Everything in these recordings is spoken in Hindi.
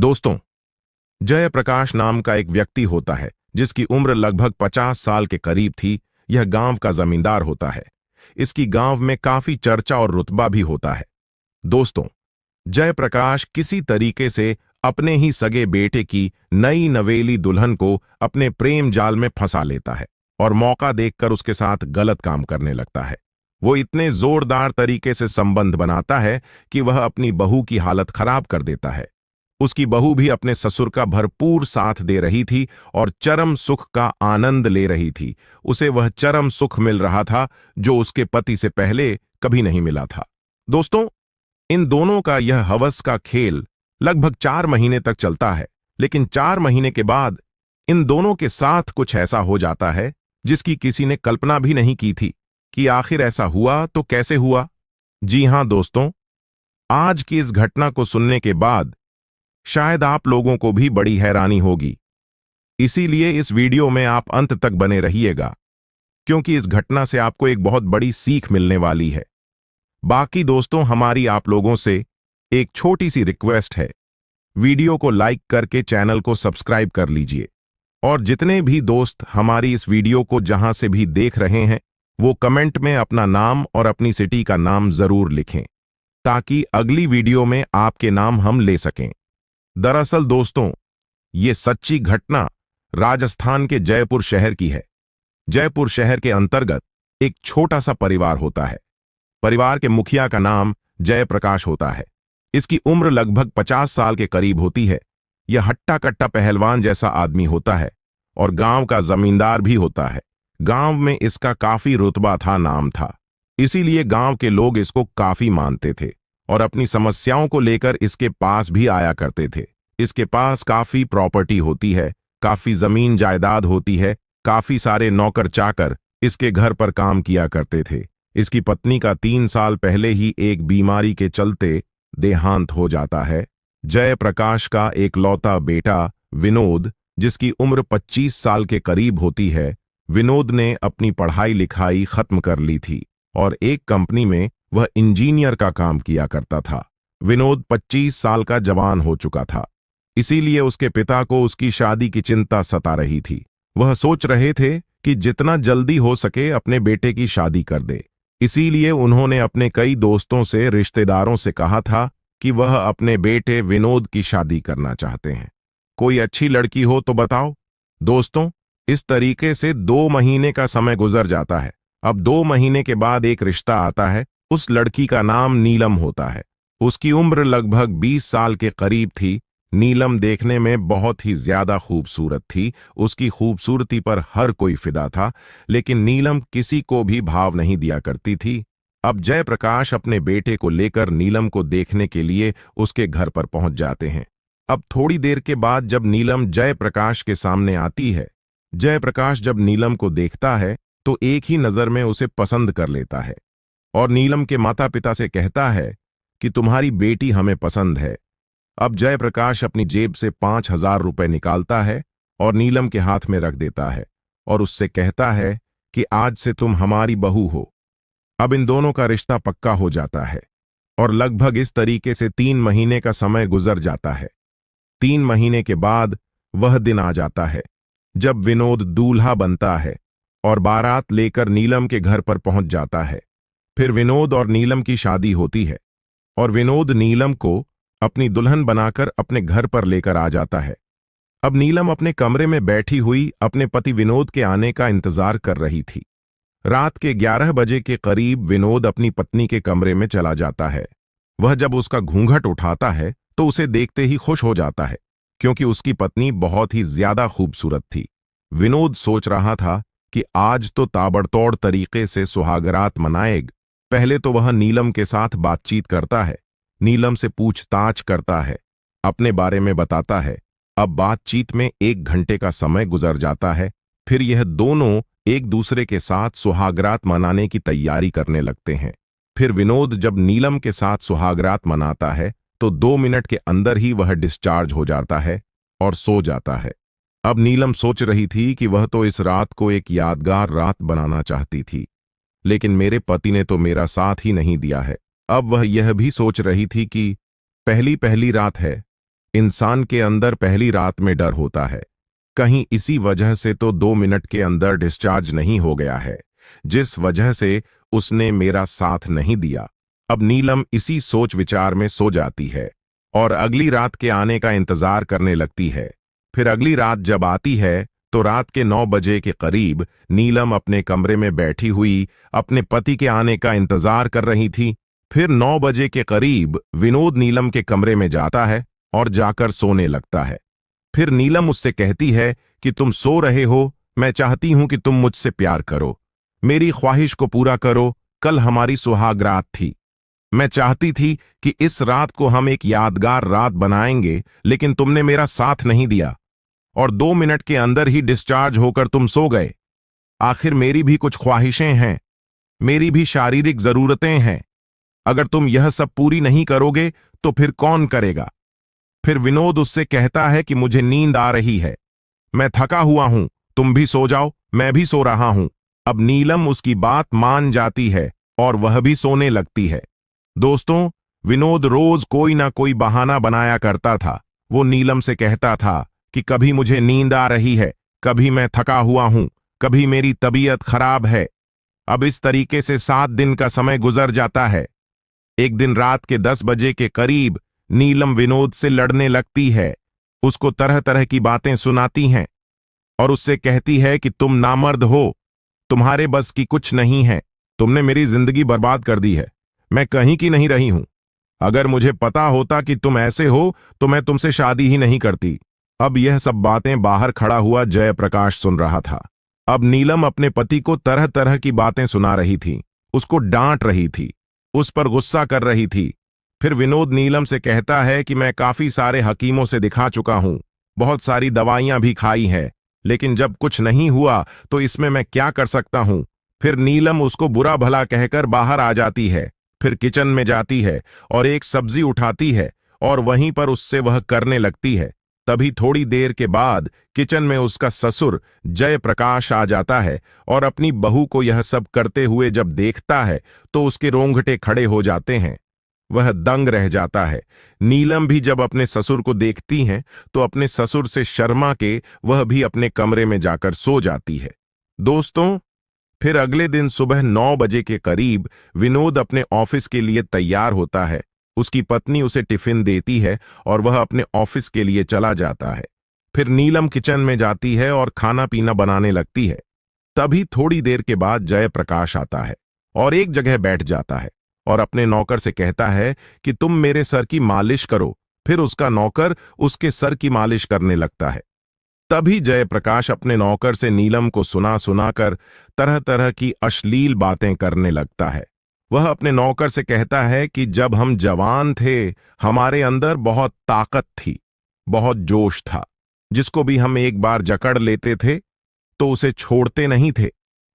दोस्तों, जयप्रकाश नाम का एक व्यक्ति होता है जिसकी उम्र लगभग 50 साल के करीब थी। यह गांव का जमींदार होता है। इसकी गांव में काफी चर्चा और रुतबा भी होता है। दोस्तों, जयप्रकाश किसी तरीके से अपने ही सगे बेटे की नई नवेली दुल्हन को अपने प्रेम जाल में फंसा लेता है और मौका देखकर उसके साथ गलत काम करने लगता है। वो इतने जोरदार तरीके से संबंध बनाता है कि वह अपनी बहू की हालत खराब कर देता है। उसकी बहू भी अपने ससुर का भरपूर साथ दे रही थी और चरम सुख का आनंद ले रही थी। उसे वह चरम सुख मिल रहा था जो उसके पति से पहले कभी नहीं मिला था। दोस्तों, इन दोनों का यह हवस का खेल लगभग 4 महीने तक चलता है, लेकिन 4 महीने के बाद इन दोनों के साथ कुछ ऐसा हो जाता है जिसकी किसी ने कल्पना भी नहीं की थी। कि आखिर ऐसा हुआ तो कैसे हुआ? जी हां दोस्तों, आज की इस घटना को सुनने के बाद शायद आप लोगों को भी बड़ी हैरानी होगी। इसीलिए इस वीडियो में आप अंत तक बने रहिएगा, क्योंकि इस घटना से आपको एक बहुत बड़ी सीख मिलने वाली है। बाकी दोस्तों, हमारी आप लोगों से एक छोटी सी रिक्वेस्ट है। वीडियो को लाइक करके चैनल को सब्सक्राइब कर लीजिए और जितने भी दोस्त हमारी इस वीडियो को जहां से भी देख रहे हैं, वो कमेंट में अपना नाम और अपनी सिटी का नाम जरूर लिखें, ताकि अगली वीडियो में आपके नाम हम ले सकें। दरअसल दोस्तों, ये सच्ची घटना राजस्थान के जयपुर शहर की है। जयपुर शहर के अंतर्गत एक छोटा सा परिवार होता है। परिवार के मुखिया का नाम जयप्रकाश होता है। इसकी उम्र लगभग 50 साल के करीब होती है। यह हट्टा कट्टा पहलवान जैसा आदमी होता है और गांव का जमींदार भी होता है। गांव में इसका काफी रुतबा था, नाम था। इसीलिए गांव के लोग इसको काफी मानते थे और अपनी समस्याओं को लेकर इसके पास भी आया करते थे। इसके पास काफी प्रॉपर्टी होती है, काफी जमीन जायदाद होती है, काफी सारे नौकर चाकर इसके घर पर काम किया करते थे। इसकी पत्नी का 3 साल पहले ही एक बीमारी के चलते देहांत हो जाता है। जयप्रकाश का एक लौता बेटा विनोद, जिसकी उम्र 25 साल के करीब होती है, विनोद ने अपनी पढ़ाई लिखाई खत्म कर ली थी और एक कंपनी में वह इंजीनियर का काम किया करता था। विनोद 25 साल का जवान हो चुका था, इसीलिए उसके पिता को उसकी शादी की चिंता सता रही थी। वह सोच रहे थे कि जितना जल्दी हो सके अपने बेटे की शादी कर दे। इसीलिए उन्होंने अपने कई दोस्तों से, रिश्तेदारों से कहा था कि वह अपने बेटे विनोद की शादी करना चाहते हैं। कोई अच्छी लड़की हो तो बताओ। दोस्तों, इस तरीके से 2 महीने का समय गुजर जाता है। अब 2 महीने के बाद एक रिश्ता आता है। उस लड़की का नाम नीलम होता है। उसकी उम्र लगभग 20 साल के करीब थी। नीलम देखने में बहुत ही ज्यादा खूबसूरत थी। उसकी खूबसूरती पर हर कोई फिदा था, लेकिन नीलम किसी को भी भाव नहीं दिया करती थी। अब जयप्रकाश अपने बेटे को लेकर नीलम को देखने के लिए उसके घर पर पहुंच जाते हैं। अब थोड़ी देर के बाद जब नीलम जयप्रकाश के सामने आती है, जयप्रकाश जब नीलम को देखता है तो एक ही नजर में उसे पसंद कर लेता है और नीलम के माता पिता से कहता है कि तुम्हारी बेटी हमें पसंद है। अब जयप्रकाश अपनी जेब से 5,000 रुपए निकालता है और नीलम के हाथ में रख देता है और उससे कहता है कि आज से तुम हमारी बहू हो। अब इन दोनों का रिश्ता पक्का हो जाता है और लगभग इस तरीके से 3 महीने का समय गुजर जाता है। 3 महीने के बाद वह दिन आ जाता है जब विनोद दूल्हा बनता है और बारात लेकर नीलम के घर पर पहुंच जाता है। फिर विनोद और नीलम की शादी होती है और विनोद नीलम को अपनी दुल्हन बनाकर अपने घर पर लेकर आ जाता है। अब नीलम अपने कमरे में बैठी हुई अपने पति विनोद के आने का इंतजार कर रही थी। रात के 11 बजे के करीब विनोद अपनी पत्नी के कमरे में चला जाता है। वह जब उसका घूंघट उठाता है तो उसे देखते ही खुश हो जाता है, क्योंकि उसकी पत्नी बहुत ही ज्यादा खूबसूरत थी। विनोद सोच रहा था कि आज तो ताबड़तोड़ तरीके से सुहागरात मनाएगा। पहले तो वह नीलम के साथ बातचीत करता है, नीलम से पूछताछ करता है, अपने बारे में बताता है। अब बातचीत में 1 घंटे का समय गुजर जाता है। फिर यह दोनों एक दूसरे के साथ सुहागरात मनाने की तैयारी करने लगते हैं। फिर विनोद जब नीलम के साथ सुहागरात मनाता है तो 2 मिनट के अंदर ही वह डिस्चार्ज हो जाता है और सो जाता है। अब नीलम सोच रही थी कि वह तो इस रात को एक यादगार रात बनाना चाहती थी, लेकिन मेरे पति ने तो मेरा साथ ही नहीं दिया है। अब वह यह भी सोच रही थी कि पहली रात है इंसान के अंदर पहली रात में डर होता है, कहीं इसी वजह से तो 2 मिनट के अंदर डिस्चार्ज नहीं हो गया है, जिस वजह से उसने मेरा साथ नहीं दिया। अब नीलम इसी सोच विचार में सो जाती है और अगली रात के आने का इंतजार करने लगती है। फिर अगली रात जब आती है तो रात के 9 बजे के करीब नीलम अपने कमरे में बैठी हुई अपने पति के आने का इंतजार कर रही थी। फिर 9 बजे के करीब विनोद नीलम के कमरे में जाता है और जाकर सोने लगता है। फिर नीलम उससे कहती है कि तुम सो रहे हो, मैं चाहती हूं कि तुम मुझसे प्यार करो, मेरी ख्वाहिश को पूरा करो। कल हमारी सुहाग रात थी, मैं चाहती थी कि इस रात को हम एक यादगार रात बनाएंगे, लेकिन तुमने मेरा साथ नहीं दिया और 2 मिनट के अंदर ही डिस्चार्ज होकर तुम सो गए। आखिर मेरी भी कुछ ख्वाहिशें हैं, मेरी भी शारीरिक जरूरतें हैं। अगर तुम यह सब पूरी नहीं करोगे तो फिर कौन करेगा? फिर विनोद उससे कहता है कि मुझे नींद आ रही है, मैं थका हुआ हूं, तुम भी सो जाओ, मैं भी सो रहा हूं। अब नीलम उसकी बात मान जाती है और वह भी सोने लगती है। दोस्तों, विनोद रोज कोई ना कोई बहाना बनाया करता था। वो नीलम से कहता था कि कभी मुझे नींद आ रही है, कभी मैं थका हुआ हूं, कभी मेरी तबीयत खराब है। अब इस तरीके से 7 दिन का समय गुजर जाता है। एक दिन रात के 10 बजे के करीब नीलम विनोद से लड़ने लगती है, उसको तरह तरह की बातें सुनाती हैं और उससे कहती है कि तुम नामर्द हो, तुम्हारे बस की कुछ नहीं है, तुमने मेरी जिंदगी बर्बाद कर दी है, मैं कहीं की नहीं रही हूं। अगर मुझे पता होता कि तुम ऐसे हो तो मैं तुमसे शादी ही नहीं करती। अब यह सब बातें बाहर खड़ा हुआ जयप्रकाश सुन रहा था। अब नीलम अपने पति को तरह तरह की बातें सुना रही थी, उसको डांट रही थी, उस पर गुस्सा कर रही थी। फिर विनोद नीलम से कहता है कि मैं काफी सारे हकीमों से दिखा चुका हूं, बहुत सारी दवाइयां भी खाई हैं, लेकिन जब कुछ नहीं हुआ तो इसमें मैं क्या कर सकता हूं। फिर नीलम उसको बुरा भला कहकर बाहर आ जाती है। फिर किचन में जाती है और एक सब्जी उठाती है और वहीं पर उससे वह करने लगती है। तभी थोड़ी देर के बाद किचन में उसका ससुर जयप्रकाश आ जाता है और अपनी बहू को यह सब करते हुए जब देखता है तो उसके रोंगटे खड़े हो जाते हैं, वह दंग रह जाता है। नीलम भी जब अपने ससुर को देखती हैं तो अपने ससुर से शर्मा के वह भी अपने कमरे में जाकर सो जाती है। दोस्तों, फिर अगले दिन सुबह 9 बजे के करीब विनोद अपने ऑफिस के लिए तैयार होता है। उसकी पत्नी उसे टिफिन देती है और वह अपने ऑफिस के लिए चला जाता है। फिर नीलम किचन में जाती है और खाना पीना बनाने लगती है। तभी थोड़ी देर के बाद जयप्रकाश आता है और एक जगह बैठ जाता है और अपने नौकर से कहता है कि तुम मेरे सर की मालिश करो। फिर उसका नौकर उसके सर की मालिश करने लगता है। तभी जयप्रकाश अपने नौकर से नीलम को सुना सुनाकर तरह तरह की अश्लील बातें करने लगता है। वह अपने नौकर से कहता है कि जब हम जवान थे हमारे अंदर बहुत ताकत थी, बहुत जोश था, जिसको भी हम एक बार जकड़ लेते थे तो उसे छोड़ते नहीं थे।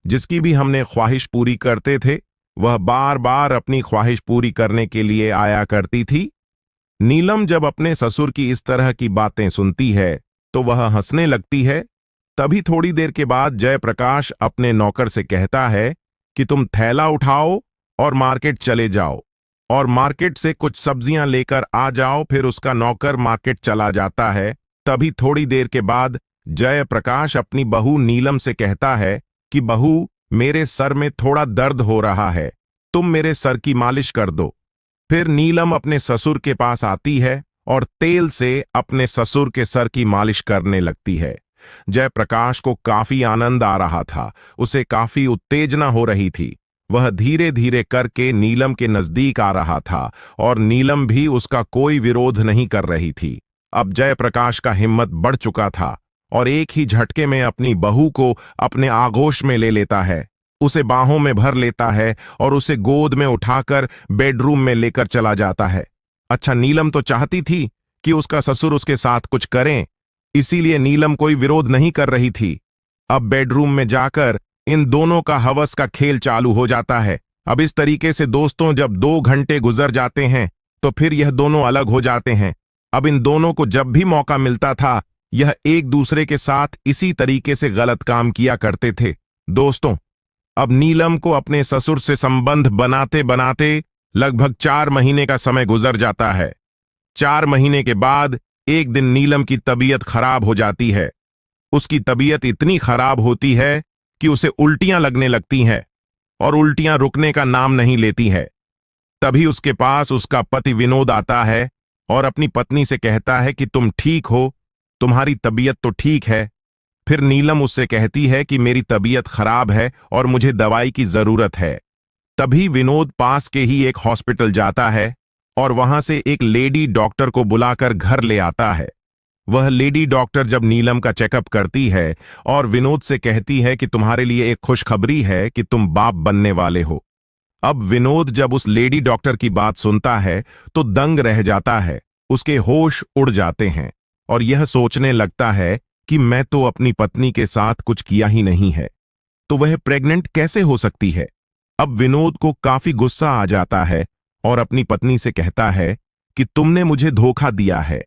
जिसकी भी हमने ख्वाहिश पूरी करते थे वह बार बार अपनी ख्वाहिश पूरी करने के लिए आया करती थी। नीलम जब अपने ससुर की इस तरह की बातें सुनती है तो वह हंसने लगती है। तभी थोड़ी देर के बाद जयप्रकाश अपने नौकर से कहता है कि तुम थैला उठाओ और मार्केट चले जाओ और मार्केट से कुछ सब्जियां लेकर आ जाओ। फिर उसका नौकर मार्केट चला जाता है। तभी थोड़ी देर के बाद जयप्रकाश अपनी बहू नीलम से कहता है कि बहू, मेरे सर में थोड़ा दर्द हो रहा है, तुम मेरे सर की मालिश कर दो। फिर नीलम अपने ससुर के पास आती है और तेल से अपने ससुर के सर की मालिश करने लगती है। जयप्रकाश को काफी आनंद आ रहा था, उसे काफी उत्तेजना हो रही थी। वह धीरे धीरे करके नीलम के नजदीक आ रहा था और नीलम भी उसका कोई विरोध नहीं कर रही थी। अब जयप्रकाश का हिम्मत बढ़ चुका था और एक ही झटके में अपनी बहू को अपने आगोश में ले लेता है, उसे बाहों में भर लेता है और उसे गोद में उठाकर बेडरूम में लेकर चला जाता है। अच्छा, नीलम तो चाहती थी कि उसका ससुर उसके साथ कुछ करें, इसीलिए नीलम कोई विरोध नहीं कर रही थी। अब बेडरूम में जाकर इन दोनों का हवस का खेल चालू हो जाता है। अब इस तरीके से दोस्तों जब 2 घंटे गुजर जाते हैं तो फिर यह दोनों अलग हो जाते हैं। अब इन दोनों को जब भी मौका मिलता था यह एक दूसरे के साथ इसी तरीके से गलत काम किया करते थे। दोस्तों, अब नीलम को अपने ससुर से संबंध बनाते बनाते लगभग 4 महीने का समय गुजर जाता है। 4 महीने के बाद एक दिन नीलम की तबीयत खराब हो जाती है। उसकी तबीयत इतनी खराब होती है कि उसे उल्टियां लगने लगती हैं और उल्टियां रुकने का नाम नहीं लेती है। तभी उसके पास उसका पति विनोद आता है और अपनी पत्नी से कहता है कि तुम ठीक हो, तुम्हारी तबीयत तो ठीक है। फिर नीलम उससे कहती है कि मेरी तबीयत खराब है और मुझे दवाई की जरूरत है। तभी विनोद पास के ही एक हॉस्पिटल जाता है और वहां से एक लेडी डॉक्टर को बुलाकर घर ले आता है। वह लेडी डॉक्टर जब नीलम का चेकअप करती है और विनोद से कहती है कि तुम्हारे लिए एक खुशखबरी है कि तुम बाप बनने वाले हो। अब विनोद जब उस लेडी डॉक्टर की बात सुनता है तो दंग रह जाता है, उसके होश उड़ जाते हैं और यह सोचने लगता है कि मैं तो अपनी पत्नी के साथ कुछ किया ही नहीं है, तो वह प्रेग्नेंट कैसे हो सकती है। अब विनोद को काफी गुस्सा आ जाता है और अपनी पत्नी से कहता है कि तुमने मुझे धोखा दिया है,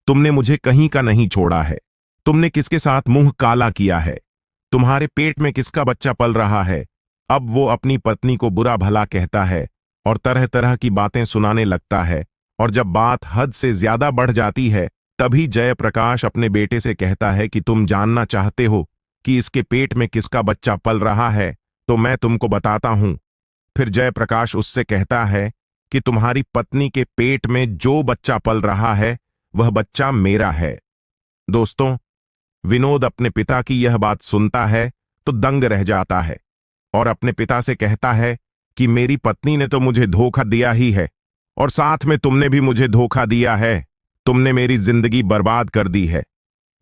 तुमने मुझे कहीं का नहीं छोड़ा है, तुमने किसके साथ मुंह काला किया है, तुम्हारे पेट में किसका बच्चा पल रहा है। अब वो अपनी पत्नी को बुरा भला कहता है और तरह तरह की बातें सुनाने लगता है और जब बात हद से ज्यादा बढ़ जाती है तभी जयप्रकाश अपने बेटे से कहता है कि तुम जानना चाहते हो कि इसके पेट में किसका बच्चा पल रहा है, तो मैं तुमको बताता हूं। फिर जयप्रकाश उससे कहता है कि तुम्हारी पत्नी के पेट में जो बच्चा पल रहा है वह बच्चा मेरा है। दोस्तों, विनोद अपने पिता की यह बात सुनता है तो दंग रह जाता है और अपने पिता से कहता है कि मेरी पत्नी ने तो मुझे धोखा दिया ही है और साथ में तुमने भी मुझे धोखा दिया है। तुमने मेरी जिंदगी बर्बाद कर दी है,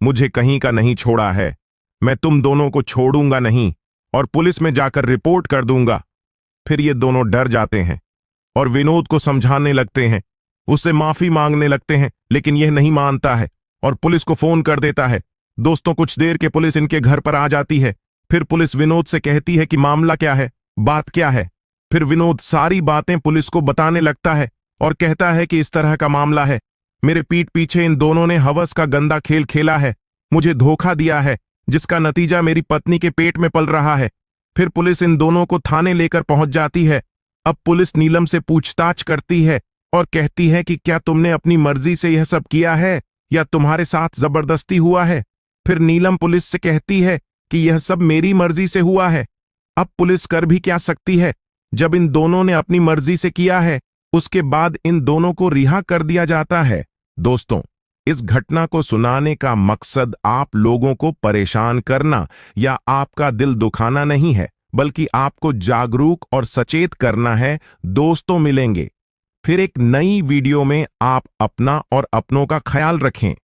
मुझे कहीं का नहीं छोड़ा है। मैं तुम दोनों को छोड़ूंगा नहीं और पुलिस में जाकर रिपोर्ट कर दूंगा। फिर ये दोनों डर जाते हैं और विनोद को समझाने लगते हैं, उससे माफी मांगने लगते हैं, लेकिन यह नहीं मानता है और पुलिस को फोन कर देता है। दोस्तों, कुछ देर के पुलिस इनके घर पर आ जाती है। फिर पुलिस विनोद से कहती है कि मामला क्या है, बात क्या है। फिर विनोद सारी बातें पुलिस को बताने लगता है और कहता है कि इस तरह का मामला है, मेरे पीठ पीछे इन दोनों ने हवस का गंदा खेल खेला है, मुझे धोखा दिया है, जिसका नतीजा मेरी पत्नी के पेट में पल रहा है। फिर पुलिस इन दोनों को थाने लेकर पहुंच जाती है। अब पुलिस नीलम से पूछताछ करती है और कहती है कि क्या तुमने अपनी मर्जी से यह सब किया है या तुम्हारे साथ जबरदस्ती हुआ है। फिर नीलम पुलिस से कहती है कि यह सब मेरी मर्जी से हुआ है। अब पुलिस कर भी क्या सकती है, जब इन दोनों ने अपनी मर्जी से किया है। उसके बाद इन दोनों को रिहा कर दिया जाता है। दोस्तों, इस घटना को सुनाने का मकसद आप लोगों को परेशान करना या आपका दिल दुखाना नहीं है, बल्कि आपको जागरूक और सचेत करना है। दोस्तों, मिलेंगे फिर एक नई वीडियो में। आप अपना और अपनों का ख्याल रखें।